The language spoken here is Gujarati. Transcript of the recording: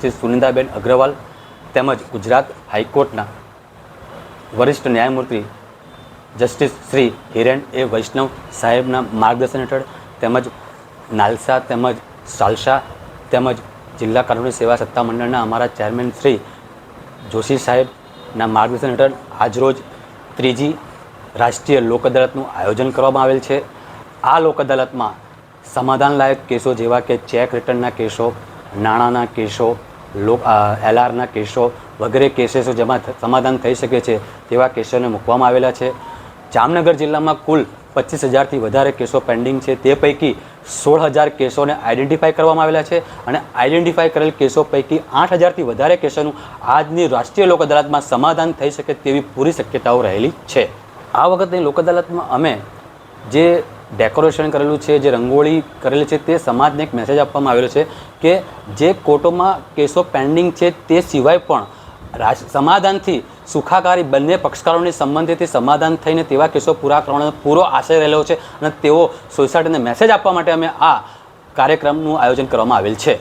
જસ્ટિસ સુનિંદાબેન અગ્રવાલ તેમજ ગુજરાત હાઈકોર્ટના વરિષ્ઠ ન્યાયમૂર્તિ જસ્ટિસ શ્રી હિરેન એ વૈષ્ણવ સાહેબના માર્ગદર્શન હેઠળ તેમજ નાલસા તેમજ સાલસા તેમજ જિલ્લા કાનૂની સેવા સત્તામંડળના અમારા ચેરમેન શ્રી જોશી સાહેબના માર્ગદર્શન હેઠળ આજરોજ ત્રીજી રાષ્ટ્રીય લોક અદાલતનું આયોજન કરવામાં આવેલ છે। આ લોક અદાલતમાં સમાધાનલાયક કેસો જેવા કે ચેક રિટર્નના કેસો, નાણાંના કેસો, એલઆરના કેસો વગેરે કેસો જેમાં સમાધાન થઈ શકે છે તેવા કેસોને મૂકવામાં આવેલા છે। જામનગર જિલ્લામાં કુલ 25,000થી વધારે કેસો પેન્ડિંગ છે। તે પૈકી 16,000 કેસોને આઈડેન્ટિફાઈ કરવામાં આવેલા છે અને આઈડેન્ટિફાઈ કરેલ કેસો પૈકી 8,000થી વધારે કેસોનું આજની રાષ્ટ્રીય લોક અદાલતમાં સમાધાન થઈ શકે તેવી પૂરી શક્યતાઓ રહેલી છે। આ વખતની લોક અદાલતમાં અમે જે ડેકોરેશન કરેલું છે, જે રંગોળી કરેલી છે, તે સમાજને એક મેસેજ આપવામાં આવેલો છે કે જે કોર્ટોમાં કેસો પેન્ડિંગ છે તે સિવાય પણ સમાધાનથી સુખાકારી બંને પક્ષકારોની સંબંધીથી સમાધાન થઈને તેવા કેસો પૂરા કરવાનો પૂરો આશય રહેલો છે અને તેઓ સોસાયટીને મેસેજ આપવા માટે અમે આ કાર્યક્રમનું આયોજન કરવામાં આવેલ છે।